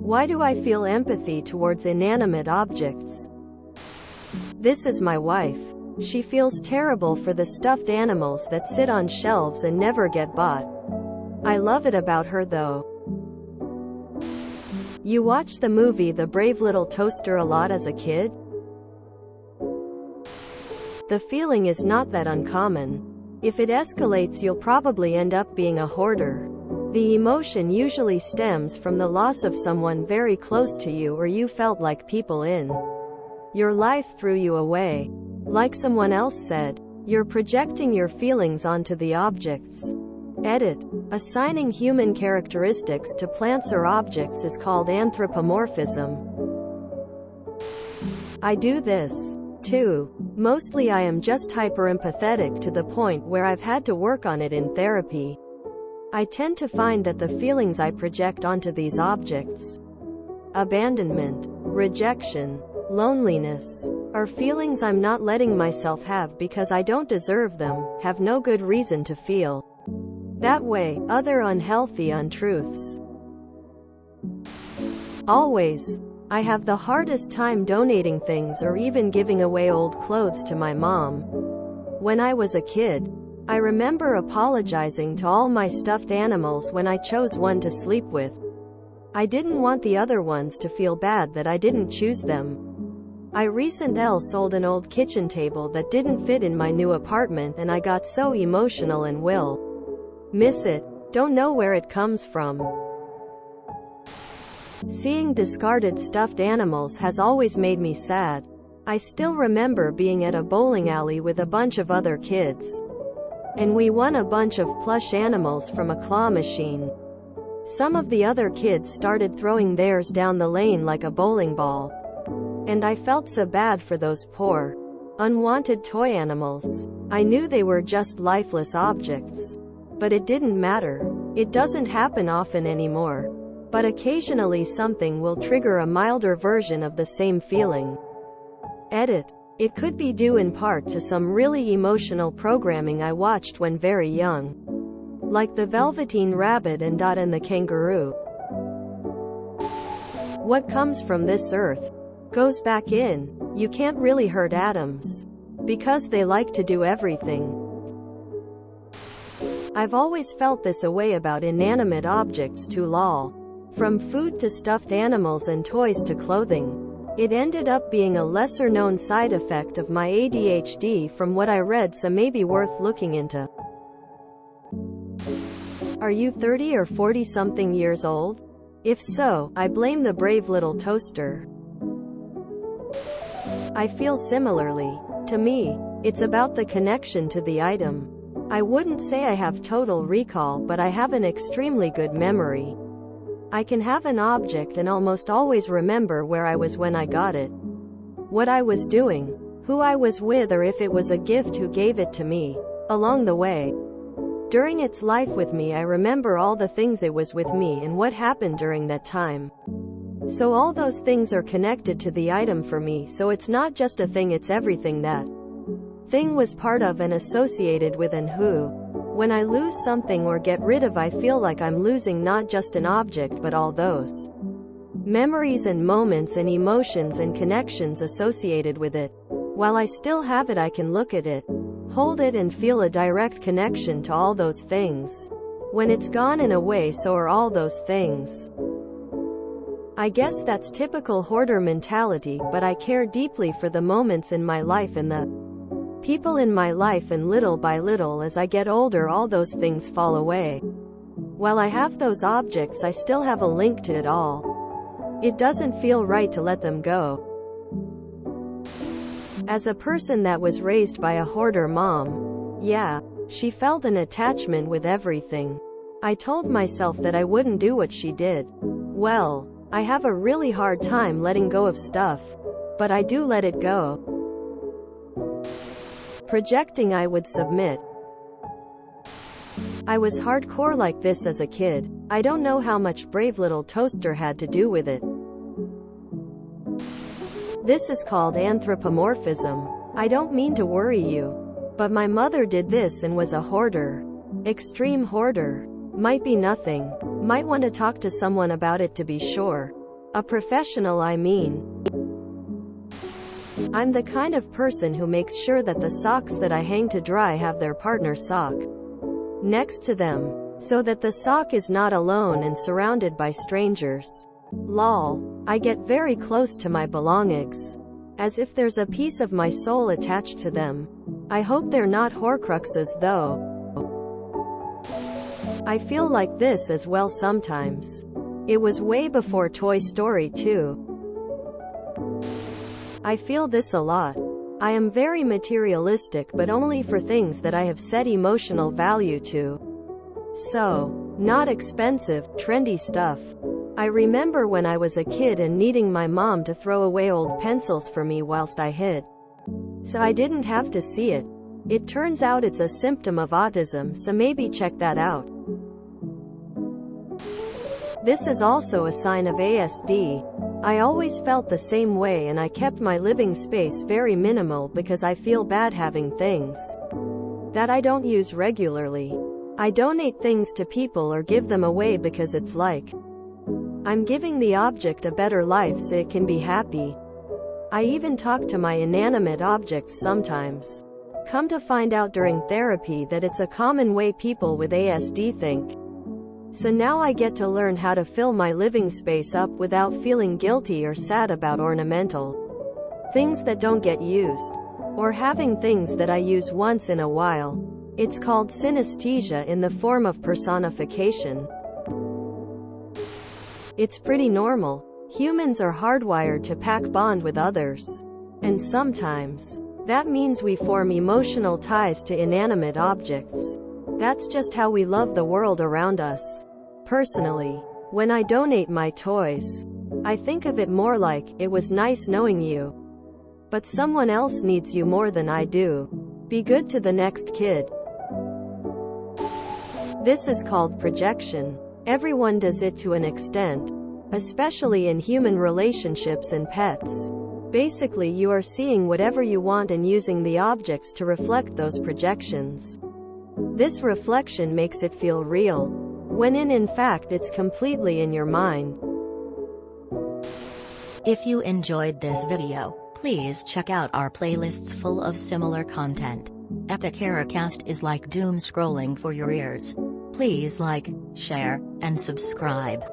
Why do I feel empathy towards inanimate objects? This is my wife. She feels terrible for the stuffed animals that sit on shelves and never get bought. I love it about her though. You watched the movie The Brave Little Toaster a lot as a kid? The feeling is not that uncommon. If it escalates, you'll probably end up being a hoarder. The emotion usually stems from the loss of someone very close to you, or you felt like people in your life threw you away. Like someone else said, you're projecting your feelings onto the objects. Edit. Assigning human characteristics to plants or objects is called anthropomorphism. I do this, too. Mostly I am just hyper-empathetic to the point where I've had to work on it in therapy. I tend to find that the feelings I project onto these objects, abandonment, rejection, loneliness, are feelings I'm not letting myself have because I don't deserve them, have no good reason to feel that way. Other unhealthy untruths. Always. I have the hardest time donating things or even giving away old clothes to my mom. When I was a kid, I remember apologizing to all my stuffed animals when I chose one to sleep with. I didn't want the other ones to feel bad that I didn't choose them. I recently sold an old kitchen table that didn't fit in my new apartment, and I got so emotional and will miss it. Don't know where it comes from. Seeing discarded stuffed animals has always made me sad. I still remember being at a bowling alley with a bunch of other kids, and we won a bunch of plush animals from a claw machine. Some of the other kids started throwing theirs down the lane like a bowling ball, and I felt so bad for those poor, unwanted toy animals. I knew they were just lifeless objects, but it didn't matter. It doesn't happen often anymore, but occasionally something will trigger a milder version of the same feeling. Edit. It could be due in part to some really emotional programming I watched when very young, like the Velveteen Rabbit and Dot and the Kangaroo. What comes from this earth goes back in. You can't really hurt atoms, because they like to do everything. I've always felt this a way about inanimate objects too, lol. From food to stuffed animals and toys to clothing. It ended up being a lesser-known side effect of my ADHD from what I read, so maybe worth looking into. Are you 30 or 40-something years old? If so, I blame the brave little toaster. I feel similarly. To me, it's about the connection to the item. I wouldn't say I have total recall, but I have an extremely good memory. I can have an object and almost always remember where I was when I got it, what I was doing, who I was with, or if it was a gift, who gave it to me, along the way. During its life with me, I remember all the things it was with me and what happened during that time. So all those things are connected to the item for me, so it's not just a thing, it's everything that thing was part of and associated with and who. When I lose something or get rid of, I feel like I'm losing not just an object but all those memories and moments and emotions and connections associated with it. While I still have it, I can look at it, hold it, and feel a direct connection to all those things. When it's gone and away, so are all those things. I guess that's typical hoarder mentality, but I care deeply for the moments in my life and the people in my life, and little by little as I get older all those things fall away. While I have those objects, I still have a link to it all. It doesn't feel right to let them go. As a person that was raised by a hoarder mom, yeah, she felt an attachment with everything. I told myself that I wouldn't do what she did. Well, I have a really hard time letting go of stuff, but I do let it go. Projecting, I would submit. I was hardcore like this as a kid. I don't know how much brave little toaster had to do with it. This is called anthropomorphism. I don't mean to worry you, but my mother did this and was a hoarder. Extreme hoarder. Might be nothing. Might want to talk to someone about it to be sure. A professional, I mean. I'm the kind of person who makes sure that the socks that I hang to dry have their partner's sock next to them, so that the sock is not alone and surrounded by strangers. Lol. I get very close to my belongings, as if there's a piece of my soul attached to them. I hope they're not horcruxes though. I feel like this as well sometimes. It was way before Toy Story 2. I feel this a lot. I am very materialistic, but only for things that I have set emotional value to. So, not expensive, trendy stuff. I remember when I was a kid and needing my mom to throw away old pencils for me whilst I hid, so I didn't have to see it. It turns out it's a symptom of autism, so maybe check that out. This is also a sign of ASD. I always felt the same way, and I kept my living space very minimal because I feel bad having things that I don't use regularly. I donate things to people or give them away because it's like I'm giving the object a better life so it can be happy. I even talk to my inanimate objects sometimes. Come to find out during therapy that it's a common way people with ASD think. So now I get to learn how to fill my living space up without feeling guilty or sad about ornamental things that don't get used, or having things that I use once in a while. It's called synesthesia in the form of personification. It's pretty normal. Humans are hardwired to pack bond with others. And sometimes that means we form emotional ties to inanimate objects. That's just how we love the world around us. Personally, when I donate my toys, I think of it more like, it was nice knowing you, but someone else needs you more than I do. Be good to the next kid. This is called projection. Everyone does it to an extent, especially in human relationships and pets. Basically, you are seeing whatever you want and using the objects to reflect those projections. This reflection makes it feel real, when in fact it's completely in your mind. If you enjoyed this video, please check out our playlists full of similar content. TooAfraidToAsk is like doom scrolling for your ears. Please like, share, and subscribe.